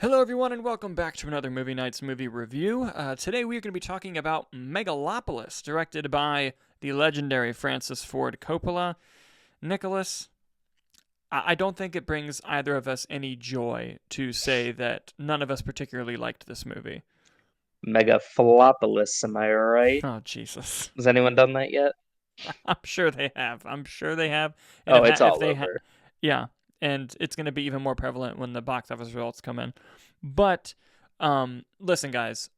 Hello, everyone, and welcome back to another Movie Nights movie review. Today we are going to be talking about Megalopolis, directed by the legendary Francis Ford Coppola. Nicholas, I don't think it brings either of us any joy to say that none of us particularly liked this movie. Megalopolis, am I right? Oh, Jesus. Has anyone done that yet? I'm sure they have. I'm sure they have. And Oh, it's if all they over. yeah, and it's going to be even more prevalent when the box office results come in. But listen, guys,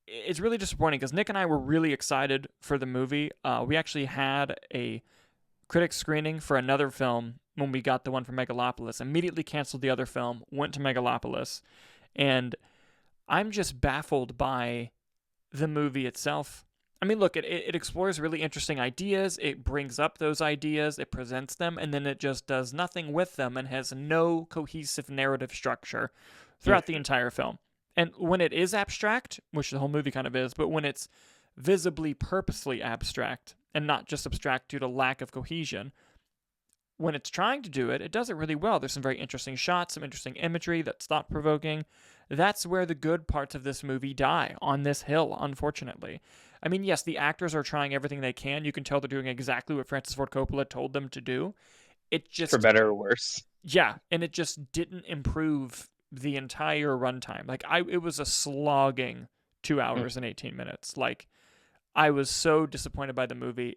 it's really disappointing because Nick and I were really excited for the movie. We actually had a critic screening for another film when we got the one for Megalopolis. Immediately canceled the other film, went to Megalopolis, and I'm just baffled by the movie itself. I mean, look, it explores really interesting ideas. It brings up those ideas, it presents them, and then it just does nothing with them and has no cohesive narrative structure throughout the entire film. And when it is abstract, which the whole movie kind of is, but when it's visibly, purposely abstract and not just abstract due to lack of cohesion, when it's trying to do it, it does it really well. There's some very interesting shots, some interesting imagery that's thought provoking. That's where the good parts of this movie die, on this hill, unfortunately. I mean, yes, the actors are trying everything they can. You can tell they're doing exactly what Francis Ford Coppola told them to do. It For just, better or worse. yeah, and it just didn't improve the entire runtime. It was a slogging 2 hours and 18 minutes. Like, I was so disappointed by the movie.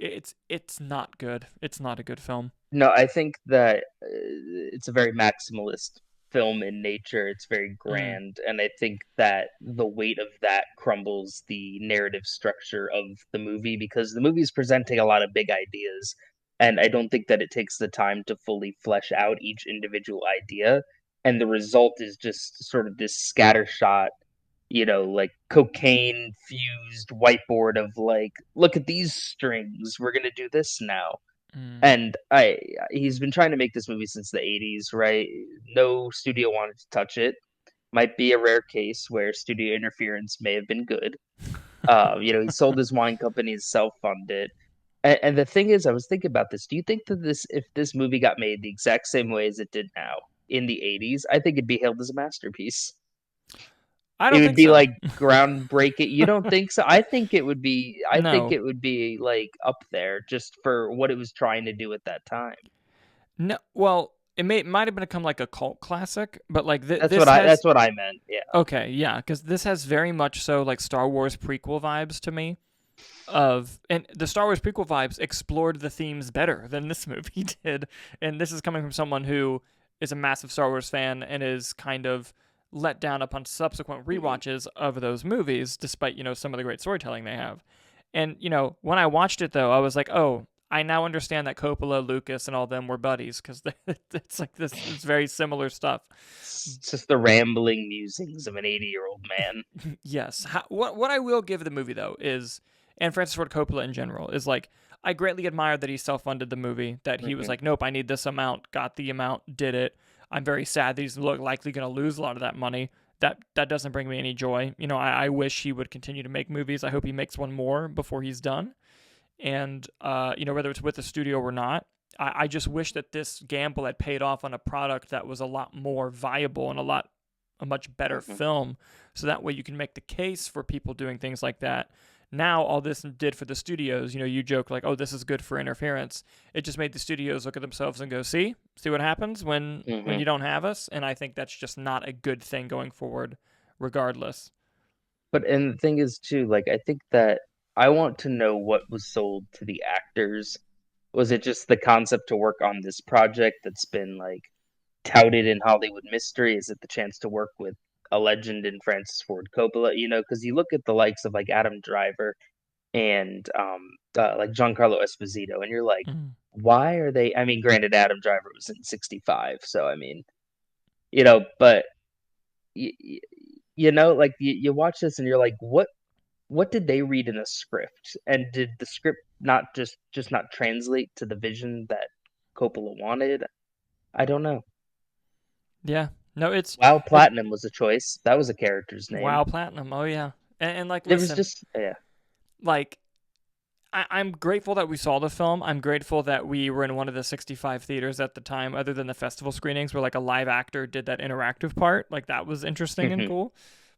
It's not good. It's not a good film. No, I think that it's a very maximalist film in nature. It's very Mm. grand, and I think that the weight of that crumbles the narrative structure of the movie because the movie is presenting a lot of big ideas, and I don't think that it takes the time to fully flesh out each individual idea, and the result is just sort of this scattershot, like cocaine fused whiteboard of like, look at these strings, we're gonna do this now. Mm. And he's been trying to make this movie since the 80s, right? No studio wanted to touch it. Might be a rare case where studio interference may have been good. He sold his wine company, self-funded. And the thing is, I was thinking about this. Do you think that if this movie got made the exact same way as it did now in the 80s, I think it'd be hailed as a masterpiece. I It don't would think be so. like groundbreaking. You don't think so? I think it would be. I think No. it would be like up there just for what it was trying to do at that time. No. Well, might have become like a cult classic, but like That's what this I. has That's what I meant. Yeah. okay, yeah, because this has very much so like Star Wars prequel vibes to me. And the Star Wars prequel vibes explored the themes better than this movie did, and this is coming from someone who is a massive Star Wars fan and is kind of let down upon subsequent Mhm. rewatches of those movies, despite some of the great storytelling they have. And when I watched it though, I was like, oh, I now understand that Coppola, Lucas, and all them were buddies because it's like this. It's very similar stuff. It's just the rambling musings of an 80-year-old man. Yes. What I will give the movie though is, and Francis Ford Coppola in general is like, I greatly admire that he self-funded the movie. That he was Hmm. like, nope, I need this amount, got the amount, did it. I'm very sad that he's likely going to lose a lot of that money. That doesn't bring me any joy. I wish he would continue to make movies. I hope he makes one more before he's done. And whether it's with the studio or not, I just wish that this gamble had paid off on a product that was a lot more viable and a much better Hmm. film, so that way you can make the case for people doing things like that. Now all this did for the studios, you joke like, oh, this is good for interference. It just made the studios look at themselves and go, see what happens when Hmm. you don't have us. And I think that's just not a good thing going forward, regardless. And the thing is too, like I think that I want to know what was sold to the actors. Was it just the concept to work on this project that's been like touted in Hollywood mystery? Is it the chance to work with a legend in Francis Ford Coppola? Because you look at the likes of like Adam Driver and like Giancarlo Esposito, and you're like, Mm. why are they? I mean, granted, Adam Driver was in '65, so I mean, but you, like you watch this and you're like, what did they read in a script, and did the script not just not translate to the vision that Coppola wanted? I don't know. Yeah. No, Wow, it, Platinum was a choice. That was a character's name. wow, platinum. Oh yeah. And like, It was listen, just yeah. like I'm grateful that we saw the film. I'm grateful that we were in one of the 65 theaters at the time, other than the festival screenings where like a live actor did that interactive part. Like that was interesting and cool.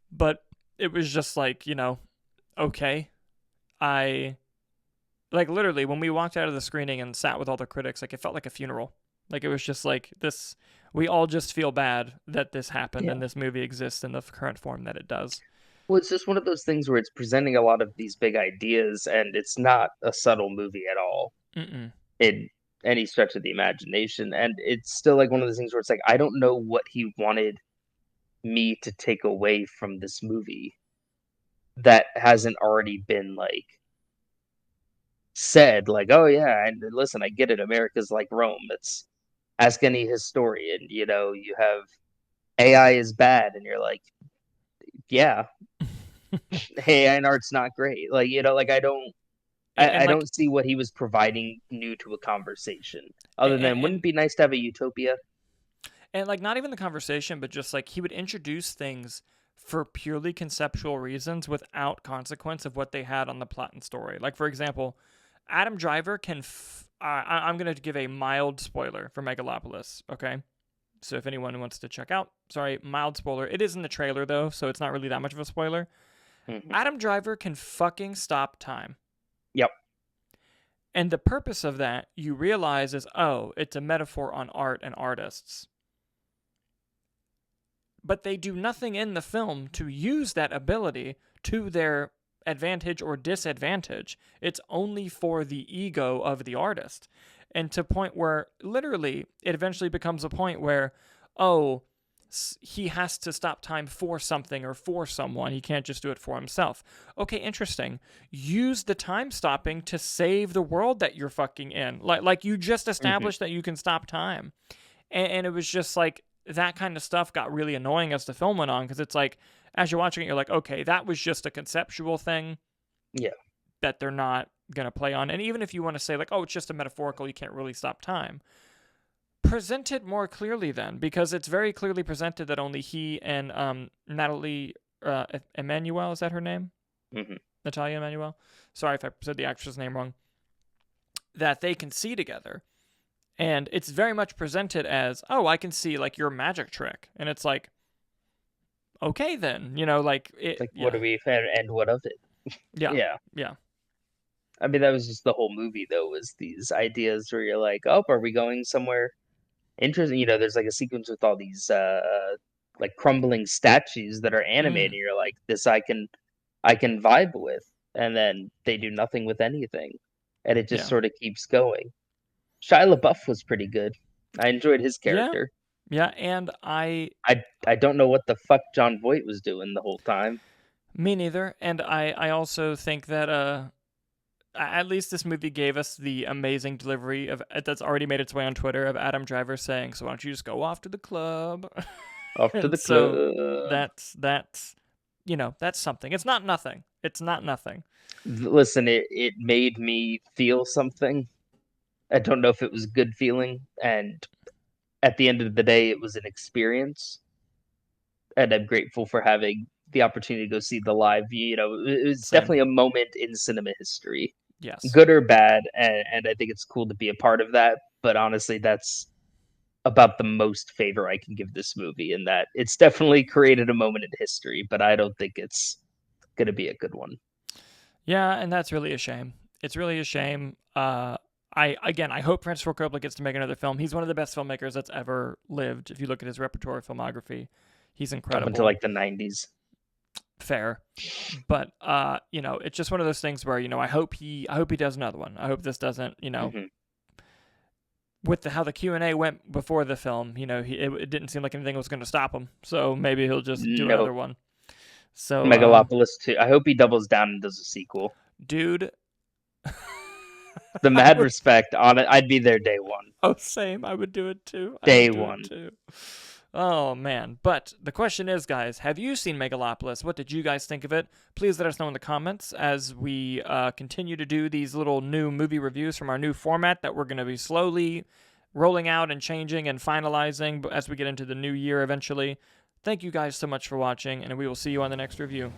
But it was just like, okay. Like literally when we walked out of the screening and sat with all the critics, like it felt like a funeral. Like it was just like this, we all just feel bad that this happened and this movie exists in the current form that it does. Well, it's just one of those things where it's presenting a lot of these big ideas, and it's not a subtle movie at all in any stretch of the imagination. And it's still like one of those things where it's like, I don't know what he wanted me to take away from this movie that hasn't already been like said. Like, oh yeah, and listen, I get it. America's like Rome. It's ask any historian. You have AI is bad, and you're like, yeah. AI and art's not great. Like, like I don't see what he was providing new to a conversation other than wouldn't it be nice to have a utopia? And like not even the conversation, but just like he would introduce things for purely conceptual reasons without consequence of what they had on the plot and story. Like for example, Adam Driver can I'm going to give a mild spoiler for Megalopolis, okay? So if anyone wants to check out, sorry, mild spoiler. It is in the trailer though, so it's not really that much of a spoiler. Adam Driver can fucking stop time. Yep. And the purpose of that, you realize, is, it's a metaphor on art and artists. But they do nothing in the film to use that ability to their advantage or disadvantage. It's only for the ego of the artist. And to a point where, literally, it eventually becomes a point where, he has to stop time for something or for someone. He can't just do it for himself. Okay, interesting. Use the time stopping to save the world that you're fucking in. Like you just established that you can stop time. And it was just like that kind of stuff got really annoying as the film went on, because it's like, as you're watching it, you're like, okay, that was just a conceptual thing. Yeah. That they're not going to play on. And even if you want to say like, it's just a metaphorical, you can't really stop time. Present it more clearly then, because it's very clearly presented that only he and Nathalie Emmanuel, is that her name? Nathalie Emmanuel? Sorry if I said the actress' name wrong. That they can see together. And it's very much presented as, I can see like your magic trick. And it's like, okay then, like... what do we and what of it? Yeah. I mean, that was just the whole movie, though, was these ideas where you're like, are we going somewhere interesting? There's like a sequence with all these like crumbling statues that are animated. You're like, this I can vibe with, and then they do nothing with anything, and it just sort of keeps going. Shia LaBeouf was pretty good. I enjoyed his character. Yeah, and I don't know what the fuck Jon Voight was doing the whole time. Me neither, and I also think that at least this movie gave us the amazing delivery that's already made its way on Twitter of Adam Driver saying, "So why don't you just go off to the club?" Off to the club. That's that's something. It's not nothing. Listen, it made me feel something. I don't know if it was a good feeling, and at the end of the day, it was an experience, and I'm grateful for having the opportunity to go see the live. It was definitely a moment in cinema history. Yes. Good or bad, and I think it's cool to be a part of that. But honestly, that's about the most favor I can give this movie, in that it's definitely created a moment in history, but I don't think it's going to be a good one. Yeah, and that's really a shame. It's really a shame. I hope Francis Ford Coppola gets to make another film. He's one of the best filmmakers that's ever lived. If you look at his repertoire filmography, he's incredible. Up until like the 90s. Fair, but it's just one of those things where I hope he does another one. I hope this doesn't with how the Q&A went before the film. It didn't seem like anything was going to stop him. So maybe he'll just do another one. So Megalopolis 2. I hope he doubles down and does a sequel, dude. The mad respect on it. I'd be there day one. Oh, same. I would do it too. Day one. Oh, man. But the question is, guys, have you seen Megalopolis? What did you guys think of it? Please let us know in the comments as we continue to do these little new movie reviews from our new format that we're going to be slowly rolling out and changing and finalizing as we get into the new year eventually. Thank you guys so much for watching, and we will see you on the next review.